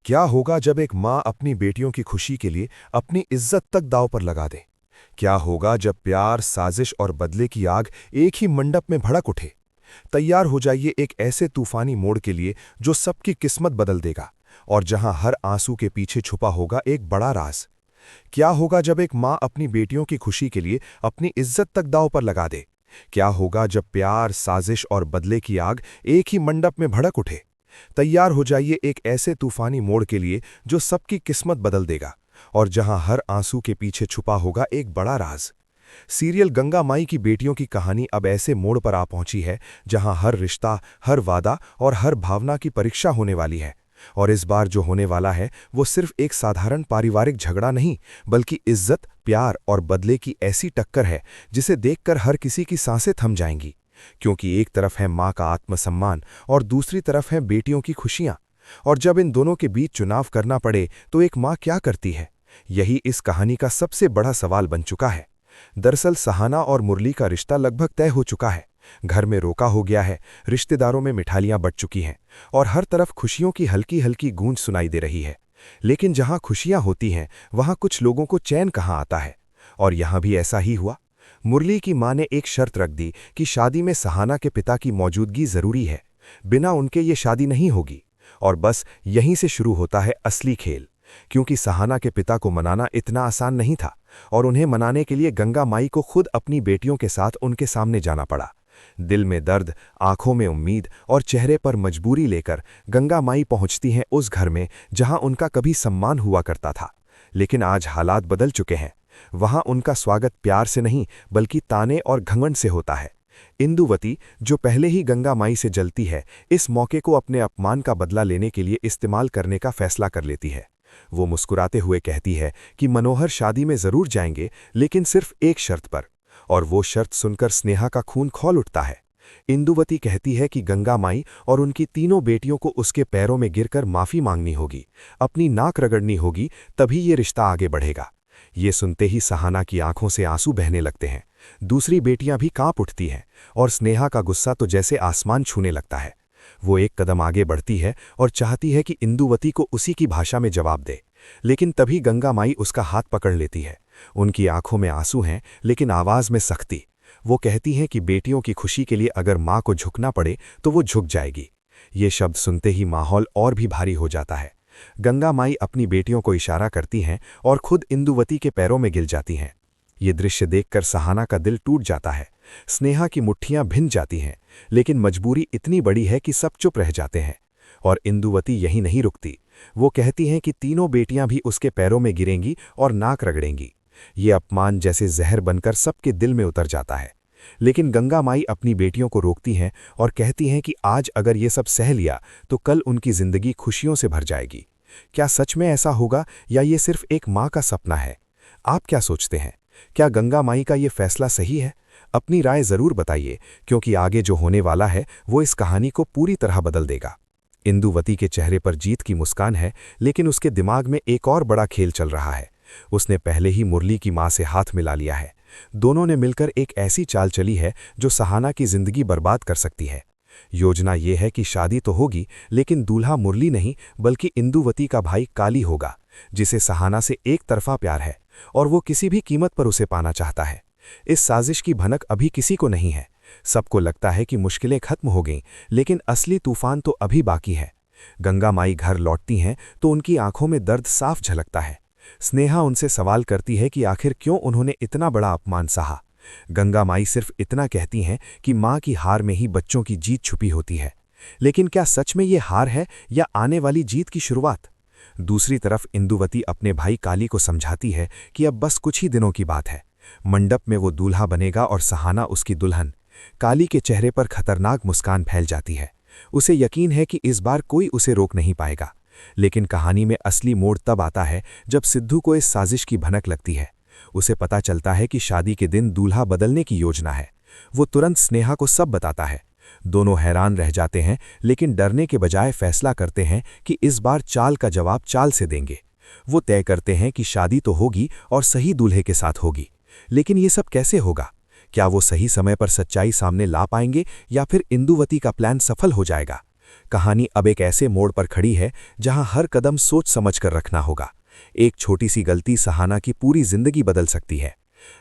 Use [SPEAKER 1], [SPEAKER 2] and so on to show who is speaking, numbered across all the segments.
[SPEAKER 1] क्या होगा जब एक माँ अपनी बेटियों की खुशी के लिए अपनी इज्जत तक दांव पर लगा दे? क्या होगा जब प्यार, साजिश और बदले की आग एक ही मंडप में भड़क उठे? तैयार हो जाइए एक ऐसे तूफानी मोड़ के लिए जो सबकी किस्मत बदल देगा और जहां हर आंसू के पीछे छुपा होगा एक बड़ा राज। क्या होगा जब एक माँ अपनी बेटियों की खुशी के लिए अपनी इज्जत तक दांव पर लगा दे? क्या होगा जब प्यार, साजिश और बदले की आग एक ही मंडप में भड़क उठे? तैयार हो जाइए एक ऐसे तूफानी मोड़ के लिए जो सबकी किस्मत बदल देगा और जहां हर आंसू के पीछे छुपा होगा एक बड़ा राज। सीरियल गंगा माई की बेटियों की कहानी अब ऐसे मोड़ पर आ पहुंची है जहां हर रिश्ता, हर वादा और हर भावना की परीक्षा होने वाली है। और इस बार जो होने वाला है वो सिर्फ एक साधारण पारिवारिक झगड़ा नहीं, बल्कि इज्जत, प्यार और बदले की ऐसी टक्कर है जिसे देखकर हर किसी की सांसें थम जाएंगी। क्योंकि एक तरफ है माँ का आत्मसम्मान और दूसरी तरफ है बेटियों की खुशियाँ। और जब इन दोनों के बीच चुनाव करना पड़े तो एक माँ क्या करती है? यही इस कहानी का सबसे बड़ा सवाल बन चुका है। दरअसल सहाना और मुरली का रिश्ता लगभग तय हो चुका है। घर में रोका हो गया है, रिश्तेदारों में मिठाइयाँ बंट चुकी हैं और हर तरफ खुशियों की हल्की हल्की गूंज सुनाई दे रही है। लेकिन जहाँ खुशियाँ होती हैं वहाँ कुछ लोगों को चैन कहाँ आता है। और यहाँ भी ऐसा ही हुआ। मुरली की मां ने एक शर्त रख दी कि शादी में सहाना के पिता की मौजूदगी जरूरी है, बिना उनके ये शादी नहीं होगी। और बस यहीं से शुरू होता है असली खेल। क्योंकि सहाना के पिता को मनाना इतना आसान नहीं था और उन्हें मनाने के लिए गंगा माई को खुद अपनी बेटियों के साथ उनके सामने जाना पड़ा। दिल में दर्द, आंखों में उम्मीद और चेहरे पर मजबूरी लेकर गंगा माई पहुंचती हैं उस घर में जहां उनका कभी सम्मान हुआ करता था। लेकिन आज हालात बदल चुके हैं। वहां उनका स्वागत प्यार से नहीं बल्कि ताने और घमंड से होता है। इंदुवती, जो पहले ही गंगा माई से जलती है, इस मौके को अपने अपमान का बदला लेने के लिए इस्तेमाल करने का फैसला कर लेती है। वो मुस्कुराते हुए कहती है कि मनोहर शादी में जरूर जाएंगे, लेकिन सिर्फ एक शर्त पर। और वो शर्त सुनकर स्नेहा का खून खौल उठता है। इंदुवती कहती है कि गंगा माई और उनकी तीनों बेटियों को उसके पैरों में गिरकर माफी मांगनी होगी, अपनी नाक रगड़नी होगी, तभी ये रिश्ता आगे बढ़ेगा। ये सुनते ही सहाना की आंखों से आंसू बहने लगते हैं। दूसरी बेटियां भी कांप उठती हैं और स्नेहा का गुस्सा तो जैसे आसमान छूने लगता है। वो एक कदम आगे बढ़ती है और चाहती है कि इंदुवती को उसी की भाषा में जवाब दे, लेकिन तभी गंगा माई उसका हाथ पकड़ लेती है। उनकी आंखों में आंसू हैं, लेकिन आवाज में सख्ती। वो कहती हैं कि बेटियों की खुशी के लिए अगर माँ को झुकना पड़े तो वो झुक जाएगी। ये शब्द सुनते ही माहौल और भी भारी हो जाता है। गंगा माई अपनी बेटियों को इशारा करती हैं और खुद इंदुवती के पैरों में गिर जाती हैं। ये दृश्य देखकर सहाना का दिल टूट जाता है। स्नेहा की मुट्ठियां भिन जाती हैं, लेकिन मजबूरी इतनी बड़ी है कि सब चुप रह जाते हैं। और इंदुवती यहीं नहीं रुकती। वो कहती हैं कि तीनों बेटियां भी उसके पैरों में गिरेंगी और नाक रगड़ेंगी। ये अपमान जैसे जहर बनकर सबके दिल में उतर जाता है। लेकिन गंगा माई अपनी बेटियों को रोकती हैं और कहती हैं कि आज अगर ये सब सह लिया तो कल उनकी जिंदगी खुशियों से भर जाएगी। क्या सच में ऐसा होगा या ये सिर्फ एक माँ का सपना है? आप क्या सोचते हैं? क्या गंगा माई का ये फैसला सही है? अपनी राय जरूर बताइए, क्योंकि आगे जो होने वाला है वो इस कहानी को पूरी तरह बदल देगा। इंदुवती के चेहरे पर जीत की मुस्कान है, लेकिन उसके दिमाग में एक और बड़ा खेल चल रहा है। उसने पहले ही मुरली की मां से हाथ मिला लिया है। दोनों ने मिलकर एक ऐसी चाल चली है जो सहाना की जिंदगी बर्बाद कर सकती है। योजना ये है कि शादी तो होगी, लेकिन दूल्हा मुरली नहीं बल्कि इंदुवती का भाई काली होगा, जिसे सहाना से एक तरफा प्यार है और वो किसी भी कीमत पर उसे पाना चाहता है। इस साजिश की भनक अभी किसी को नहीं है। सबको लगता है कि मुश्किलें खत्म हो गईं, लेकिन असली तूफान तो अभी बाकी है। गंगा माई घर लौटती हैं तो उनकी आंखों में दर्द साफ झलकता है। स्नेहा उनसे सवाल करती है कि आखिर क्यों उन्होंने इतना बड़ा अपमान सहा। गंगा माई सिर्फ इतना कहती हैं कि माँ की हार में ही बच्चों की जीत छुपी होती है। लेकिन क्या सच में ये हार है या आने वाली जीत की शुरुआत? दूसरी तरफ इंदुवती अपने भाई काली को समझाती है कि अब बस कुछ ही दिनों की बात है। मंडप में वो दूल्हा बनेगा और सहाना उसकी दुल्हन। काली के चेहरे पर खतरनाक मुस्कान फैल जाती है। उसे यकीन है कि इस बार कोई उसे रोक नहीं पाएगा। लेकिन कहानी में असली मोड़ तब आता है जब सिद्धू को इस साजिश की भनक लगती है। उसे पता चलता है कि शादी के दिन दूल्हा बदलने की योजना है। वो तुरंत स्नेहा को सब बताता है। दोनों हैरान रह जाते हैं, लेकिन डरने के बजाय फैसला करते हैं कि इस बार चाल का जवाब चाल से देंगे। वो तय करते हैं कि शादी तो होगी और सही दूल्हे के साथ होगी। लेकिन ये सब कैसे होगा? क्या वो सही समय पर सच्चाई सामने ला पाएंगे या फिर इंदुवती का प्लान सफल हो जाएगा? कहानी अब एक ऐसे मोड़ पर खड़ी है जहां हर कदम सोच समझ कर रखना होगा। एक छोटी सी गलती सहाना की पूरी जिंदगी बदल सकती है।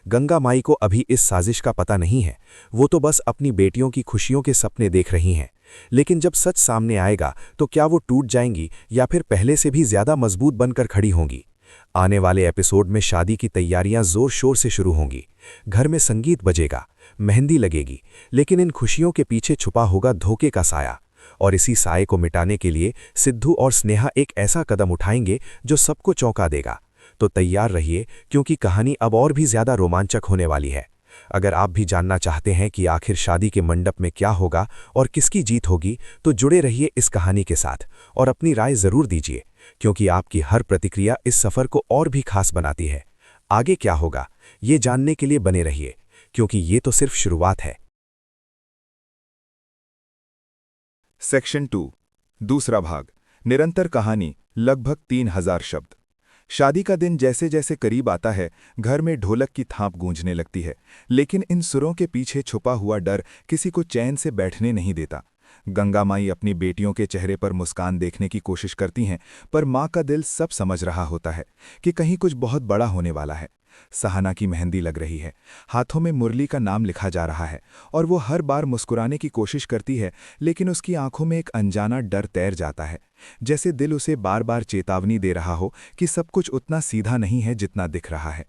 [SPEAKER 1] गंगा माई को अभी इस साजिश का पता नहीं है, वो तो बस अपनी बेटियों की खुशियों के सपने देख रही हैं। लेकिन जब सच सामने आएगा तो क्या वो टूट जाएंगी या फिर पहले से भी ज्यादा मजबूत बनकर खड़ी होंगी। आने वाले एपिसोड में शादी की तैयारियां जोर शोर से शुरू होंगी। घर में संगीत बजेगा, मेहंदी लगेगी, लेकिन इन खुशियों के पीछे छुपा होगा धोखे का साया। और इसी साये को मिटाने के लिए सिद्धू और स्नेहा एक ऐसा कदम उठाएंगे जो सबको चौंका देगा। तो तैयार रहिए, क्योंकि कहानी अब और भी ज्यादा रोमांचक होने वाली है। अगर आप भी जानना चाहते हैं कि आखिर शादी के मंडप में क्या होगा और किसकी जीत होगी, तो जुड़े रहिए इस कहानी के साथ और अपनी राय जरूर दीजिए, क्योंकि आपकी हर प्रतिक्रिया इस सफर को और भी खास बनाती है। आगे क्या होगा, ये जानने के लिए बने रहिए, क्योंकि ये तो सिर्फ शुरुआत है।
[SPEAKER 2] सेक्शन 2, दूसरा भाग। निरंतर कहानी, लगभग 3000 शब्द। शादी का दिन जैसे जैसे करीब आता है, घर में ढोलक की थाप गूंजने लगती है, लेकिन इन सुरों के पीछे छुपा हुआ डर किसी को चैन से बैठने नहीं देता। गंगा माई अपनी बेटियों के चेहरे पर मुस्कान देखने की कोशिश करती हैं, पर माँ का दिल सब समझ रहा होता है कि कहीं कुछ बहुत बड़ा होने वाला है। सहाना की मेहंदी लग रही है, हाथों में मुरली का नाम लिखा जा रहा है और वो हर बार मुस्कुराने की कोशिश करती है, लेकिन उसकी आंखों में एक अनजाना डर तैर जाता है, जैसे दिल उसे बार बार चेतावनी दे रहा हो कि सब कुछ उतना सीधा नहीं है जितना दिख रहा है।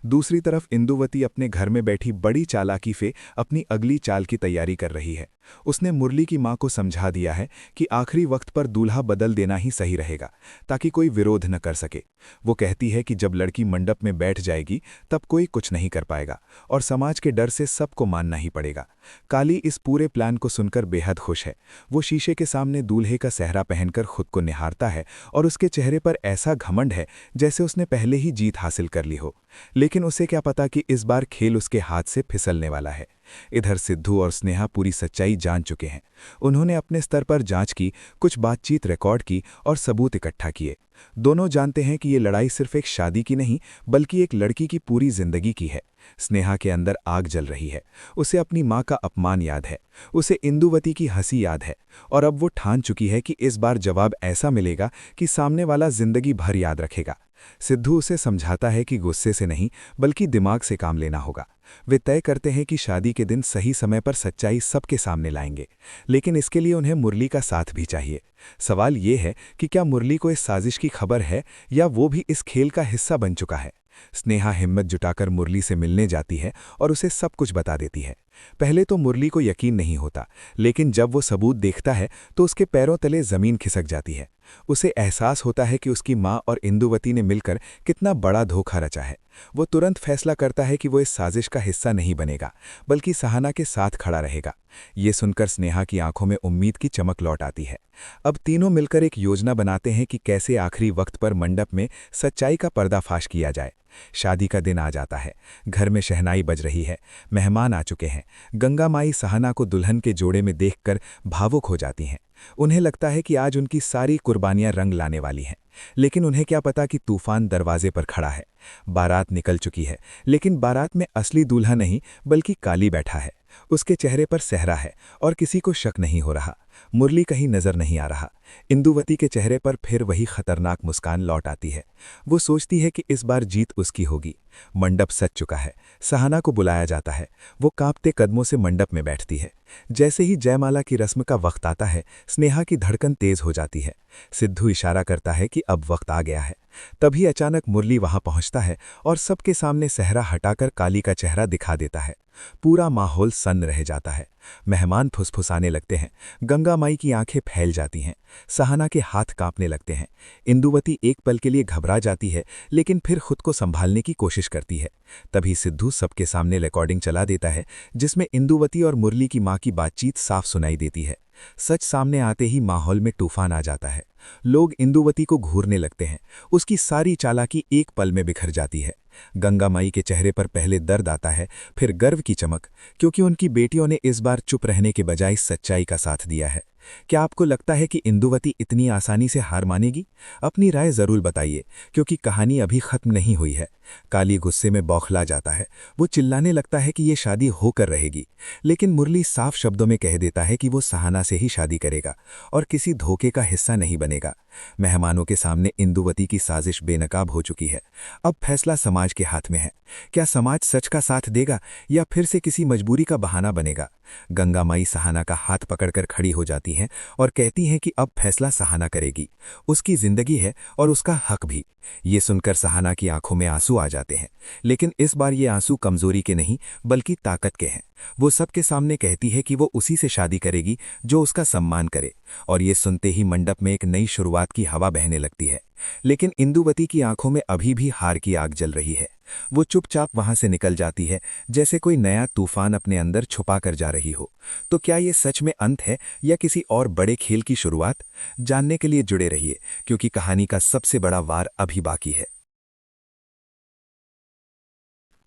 [SPEAKER 2] दूसरी तरफ इंदुवती अपने घर में बैठी बड़ी चालाकी से अपनी अगली चाल की तैयारी कर रही है। उसने मुरली की मां को समझा दिया है कि आखिरी वक्त पर दूल्हा बदल देना ही सही रहेगा, ताकि कोई विरोध न कर सके। वो कहती है कि जब लड़की मंडप में बैठ जाएगी तब कोई कुछ नहीं कर पाएगा और समाज के डर से सबको मानना ही पड़ेगा। काली इस पूरे प्लान को सुनकर बेहद खुश है। वो शीशे के सामने दूल्हे का सेहरा पहनकर खुद को निहारता है और उसके चेहरे पर ऐसा घमंड है जैसे उसने पहले ही जीत हासिल कर ली हो। लेकिन उसे क्या पता कि इस बार खेल उसके हाथ से फिसलने वाला है। इधर सिद्धू और स्नेहा पूरी सच्चाई जान चुके हैं। उन्होंने अपने स्तर पर जांच की, कुछ बातचीत रिकॉर्ड की और सबूत इकट्ठा किए। दोनों जानते हैं कि ये लड़ाई सिर्फ एक शादी की नहीं, बल्कि एक लड़की की पूरी जिंदगी की है। स्नेहा के अंदर आग जल रही है। उसे अपनी मां का अपमान याद है, उसे इंदुवती की हंसी याद है, और अब वो ठान चुकी है कि इस बार जवाब ऐसा मिलेगा कि सामने वाला जिंदगी भर याद रखेगा। सिद्धू उसे समझाता है कि गुस्से से नहीं, बल्कि दिमाग से काम लेना होगा। वे तय करते हैं कि शादी के दिन सही समय पर सच्चाई सबके सामने लाएंगे, लेकिन इसके लिए उन्हें मुरली का साथ भी चाहिए। सवाल ये है कि क्या मुरली को इस साजिश की खबर है या वो भी इस खेल का हिस्सा बन चुका है। स्नेहा हिम्मत जुटाकर मुरली से मिलने जाती है और उसे सब कुछ बता देती है। पहले तो मुरली को यकीन नहीं होता, लेकिन जब वो सबूत देखता है तो उसके पैरों तले जमीन खिसक जाती है। उसे एहसास होता है कि उसकी मां और इंदुवती ने मिलकर कितना बड़ा धोखा रचा है। वो तुरंत फैसला करता है कि वो इस साजिश का हिस्सा नहीं बनेगा, बल्कि सहाना के साथ खड़ा रहेगा। ये सुनकर स्नेहा की आंखों में उम्मीद की चमक लौट आती है। अब तीनों मिलकर एक योजना बनाते हैं कि कैसे आखिरी वक्त पर मंडप में सच्चाई का पर्दाफाश किया जाए। शादी का दिन आ जाता है। घर में शहनाई बज रही है, मेहमान आ चुके हैं। गंगा माई सहाना को दुल्हन के जोड़े में देखकर भावुक हो जाती हैं। उन्हें लगता है कि आज उनकी सारी कुर्बानियां रंग लाने वाली हैं, लेकिन उन्हें क्या पता कि तूफान दरवाजे पर खड़ा है। बारात निकल चुकी है, लेकिन बारात में असली दूल्हा नहीं, बल्कि काली बैठा है। उसके चेहरे पर सेहरा है और किसी को शक नहीं हो रहा। मुरली कहीं नजर नहीं आ रहा। इंदुवती के चेहरे पर फिर वही खतरनाक मुस्कान लौट आती है। वो सोचती है कि इस बार जीत उसकी होगी। मंडप सज चुका है। सहाना को बुलाया जाता है। वो कांपते कदमों से मंडप में बैठती है। जैसे ही जयमाला की रस्म का वक्त आता है, स्नेहा की धड़कन तेज हो जाती है। सिद्धू इशारा करता है कि अब वक्त आ गया है। तभी अचानक मुरली वहां पहुंचता है और सबके सामने सेहरा हटाकर काली का चेहरा दिखा देता है। पूरा माहौल सन्न रह जाता है। मेहमान फुसफुसाने लगते हैं। गंगा माई की आंखें फैल जाती हैं। सहाना के हाथ कांपने लगते हैं। इंदुवती एक पल के लिए घबरा जाती है, लेकिन फिर खुद को संभालने की कोशिश करती है। तभी सिद्धू सबके सामने रिकॉर्डिंग चला देता है, जिसमें इंदुवती और मुरली की मां की बातचीत साफ सुनाई देती है। सच सामने आते ही माहौल में तूफान आ जाता है। लोग इंदुवती को घूरने लगते हैं। उसकी सारी चालाकी एक पल में बिखर जाती है। गंगा माई के चेहरे पर पहले दर्द आता है, फिर गर्व की चमक, क्योंकि उनकी बेटियों ने इस बार चुप रहने के बजाय सच्चाई का साथ दिया है।
[SPEAKER 3] क्या आपको लगता है कि इंदुवती इतनी आसानी से हार मानेगी? अपनी राय जरूर बताइए, क्योंकि कहानी अभी खत्म नहीं हुई है। काली गुस्से में बौखला जाता है। वो चिल्लाने लगता है कि ये शादी होकर रहेगी, लेकिन मुरली साफ शब्दों में कह देता है कि वो सहाना से ही शादी करेगा और किसी धोखे का हिस्सा नहीं बनेगा। मेहमानों के सामने इंदुवती की साजिश बेनकाब हो चुकी है। अब फैसला समाज के हाथ में है। क्या समाज सच का साथ देगा या फिर से किसी मजबूरी का बहाना बनेगा? गंगा माई सहाना का हाथ पकड़कर खड़ी हो जाती हैं और कहती हैं कि अब फैसला सहाना करेगी। उसकी जिंदगी है और उसका हक भी। ये सुनकर सहाना की आंखों में आंसू आ जाते हैं, लेकिन इस बार ये आंसू कमजोरी के नहीं बल्कि ताकत के हैं। वो सबके सामने कहती है कि वो उसी से शादी करेगी जो उसका सम्मान करे, और ये सुनते ही मंडप में एक नई शुरुआत की हवा बहने लगती है। लेकिन इंदुवती की आंखों में अभी भी हार की आग जल रही है। वो चुपचाप वहां से निकल जाती है, जैसे कोई नया तूफान अपने अंदर छुपा कर जा रही हो। तो क्या ये सच में अंत है या किसी और बड़े खेल की शुरुआत? जानने के लिए जुड़े रहिए, क्योंकि कहानी का सबसे बड़ा वार अभी बाकी है।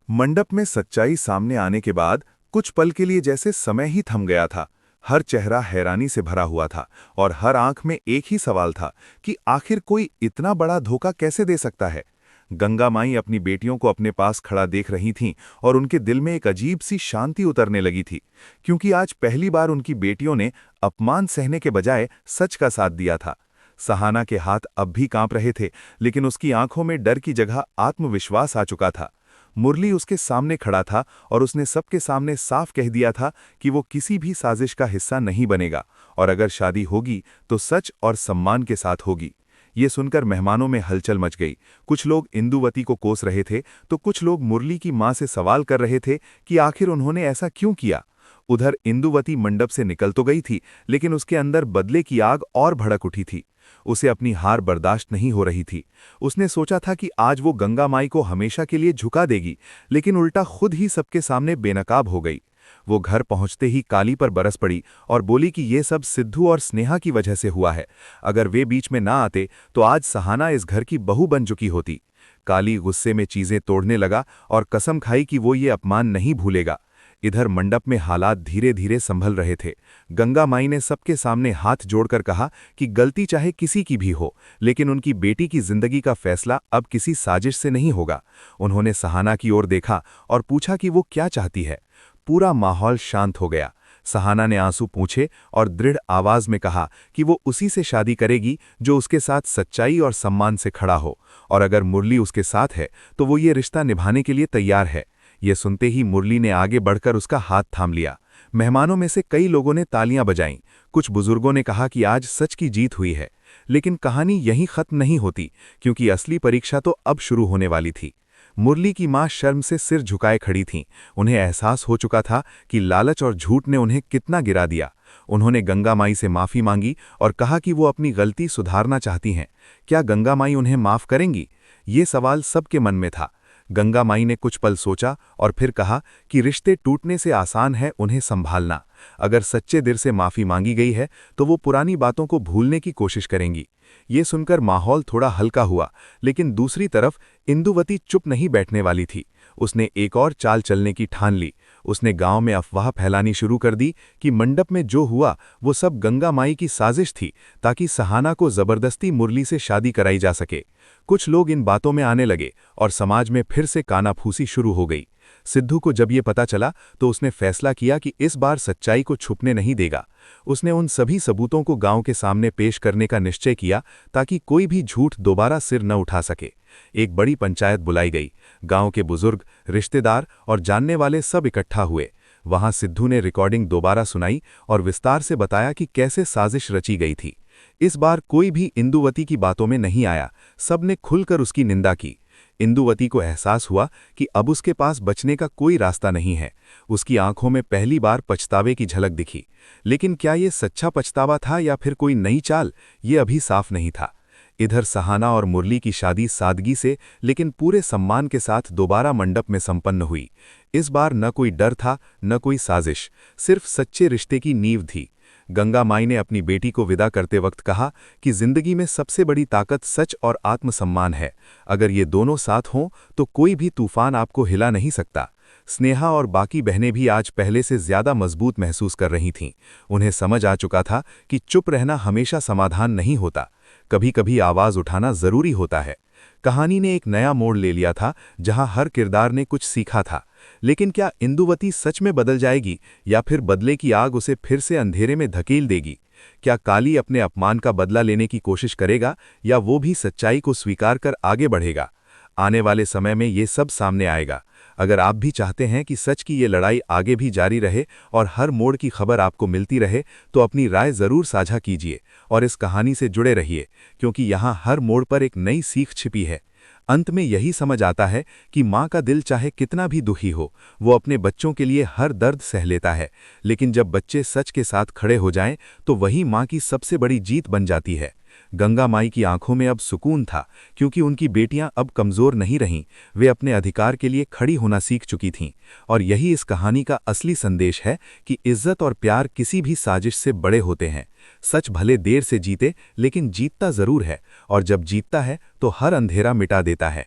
[SPEAKER 2] मंडप में सच्चाई सामने आने के बाद कुछ पल के लिए जैसे समय ही थम गया था। हर चेहरा हैरानी से भरा हुआ था और हर आंख में एक ही सवाल था कि आखिर कोई इतना बड़ा धोखा कैसे दे सकता है। गंगा माई अपनी बेटियों को अपने पास खड़ा देख रही थीं और उनके दिल में एक अजीब सी शांति उतरने लगी थी, क्योंकि आज पहली बार उनकी बेटियों ने अपमान सहने के बजाय सच का साथ दिया था। सहाना के हाथ अब भी कांप रहे थे, लेकिन उसकी आंखों में डर की जगह आत्मविश्वास आ चुका था। मुरली उसके सामने खड़ा था और उसने सबके सामने साफ कह दिया था कि वो किसी भी साजिश का हिस्सा नहीं बनेगा, और अगर शादी होगी तो सच और सम्मान के साथ होगी। ये सुनकर मेहमानों में हलचल मच गई। कुछ लोग इंदुवती को कोस रहे थे तो कुछ लोग मुरली की मां से सवाल कर रहे थे कि आखिर उन्होंने ऐसा क्यों किया। उधर इंदुवती मंडप से निकल तो गई थी, लेकिन उसके अंदर बदले की आग और भड़क उठी थी। उसे अपनी हार बर्दाश्त नहीं हो रही थी। उसने सोचा था कि आज वो गंगा माई को हमेशा के लिए झुका देगी, लेकिन उल्टा खुद ही सबके सामने बेनकाब हो गई। वो घर पहुंचते ही काली पर बरस पड़ी और बोली कि ये सब सिद्धू और स्नेहा की वजह से हुआ है। अगर वे बीच में ना आते तो आज सहाना इस घर की बहू बन चुकी होती। काली गुस्से में चीजें तोड़ने लगा और कसम खाई कि वो ये अपमान नहीं भूलेगा। इधर मंडप में हालात धीरे धीरे संभल रहे थे। गंगा माई ने सबके सामने हाथ जोड़कर कहा कि गलती चाहे किसी की भी हो, लेकिन उनकी बेटी की जिंदगी का फैसला अब किसी साजिश से नहीं होगा। उन्होंने सहाना की ओर देखा और पूछा कि वो क्या चाहती है। पूरा माहौल शांत हो गया। सहाना ने आंसू पूछे और दृढ़ आवाज में कहा कि वो उसी से शादी करेगी जो उसके साथ सच्चाई और सम्मान से खड़ा हो, और अगर मुरली उसके साथ है तो वो ये रिश्ता निभाने के लिए तैयार है। ये सुनते ही मुरली ने आगे बढ़कर उसका हाथ थाम लिया। मेहमानों में से कई लोगों ने तालियां बजाईं। कुछ बुजुर्गों ने कहा कि आज सच की जीत हुई है। लेकिन कहानी यहीं खत्म नहीं होती, क्योंकि असली परीक्षा तो अब शुरू होने वाली थी। मुरली की मां शर्म से सिर झुकाए खड़ी थीं। उन्हें एहसास हो चुका था कि लालच और झूठ ने उन्हें कितना गिरा दिया। उन्होंने गंगा माई से माफी मांगी और कहा कि वो अपनी गलती सुधारना चाहती हैं। क्या गंगा माई उन्हें माफ करेंगी? ये सवाल सबके मन में था। गंगा माई ने कुछ पल सोचा और फिर कहा कि रिश्ते टूटने से आसान है उन्हें संभालना। अगर सच्चे दिल से माफी मांगी गई है तो वो पुरानी बातों को भूलने की कोशिश करेंगी। ये सुनकर माहौल थोड़ा हल्का हुआ, लेकिन दूसरी तरफ इंदुवती चुप नहीं बैठने वाली थी। उसने एक और चाल चलने की ठान ली। उसने गांव में अफवाह फैलानी शुरू कर दी कि मंडप में जो हुआ वो सब गंगा माई की साजिश थी, ताकि सहाना को जबरदस्ती मुरली से शादी कराई जा सके। कुछ लोग इन बातों में आने लगे और समाज में फिर से कानाफूसी शुरू हो गई। सिद्धू को जब ये पता चला तो उसने फैसला किया कि इस बार सच्चाई को छुपने नहीं देगा। उसने उन सभी सबूतों को गांव के सामने पेश करने का निश्चय किया, ताकि कोई भी झूठ दोबारा सिर न उठा सके। एक बड़ी पंचायत बुलाई गई। गांव के बुजुर्ग, रिश्तेदार और जानने वाले सब इकट्ठा हुए। वहां सिद्धू ने रिकॉर्डिंग दोबारा सुनाई और विस्तार से बताया कि कैसे साजिश रची गई थी। इस बार कोई भी इंदुवती की बातों में नहीं आया। सबने खुलकर उसकी निंदा की। इंदुवती को एहसास हुआ कि अब उसके पास बचने का कोई रास्ता नहीं है। उसकी आंखों में पहली बार पछतावे की झलक दिखी, लेकिन क्या ये सच्चा पछतावा था या फिर कोई नई चाल, ये अभी साफ नहीं था। इधर सहाना और मुरली की शादी सादगी से लेकिन पूरे सम्मान के साथ दोबारा मंडप में संपन्न हुई। इस बार न कोई डर था, न कोई साजिश, सिर्फ सच्चे रिश्ते की नींव थी। गंगा माई ने अपनी बेटी को विदा करते वक्त कहा कि जिंदगी में सबसे बड़ी ताकत सच और आत्मसम्मान है। अगर ये दोनों साथ हों तो कोई भी तूफान आपको हिला नहीं सकता।
[SPEAKER 3] स्नेहा और बाकी बहनें भी आज पहले से ज्यादा मजबूत महसूस कर रही थीं। उन्हें समझ आ चुका था कि चुप रहना हमेशा समाधान नहीं होता, कभी कभी आवाज उठाना जरूरी होता है। कहानी ने एक नया मोड़ ले लिया था, जहां हर किरदार ने कुछ सीखा था। लेकिन क्या इंदुवती सच में बदल जाएगी, या फिर बदले की आग उसे फिर से अंधेरे में धकेल देगी? क्या काली अपने अपमान का बदला लेने की कोशिश करेगा, या वो भी सच्चाई को स्वीकार कर आगे बढ़ेगा? आने वाले समय में ये सब सामने आएगा। अगर आप भी चाहते हैं कि सच की ये लड़ाई आगे भी जारी रहे और हर मोड़ की खबर आपको मिलती रहे, तो अपनी राय जरूर साझा कीजिए और इस कहानी से जुड़े रहिए, क्योंकि यहाँ हर मोड़ पर एक नई सीख छिपी है। अंत में यही समझ आता है कि माँ का दिल चाहे कितना भी दुखी हो, वो अपने बच्चों के लिए हर दर्द सह लेता है, लेकिन जब बच्चे सच के साथ खड़े हो जाएं, तो वही माँ की सबसे बड़ी जीत बन जाती है। गंगा माई की आंखों में अब सुकून था, क्योंकि उनकी बेटियां अब कमजोर नहीं रहीं, वे अपने अधिकार के लिए खड़ी होना सीख चुकी थीं। और यही इस कहानी का असली संदेश है कि इज्जत और प्यार किसी भी साजिश से बड़े होते हैं। सच भले देर से जीते, लेकिन जीतता जरूर है, और जब जीतता है तो हर अंधेरा मिटा देता है।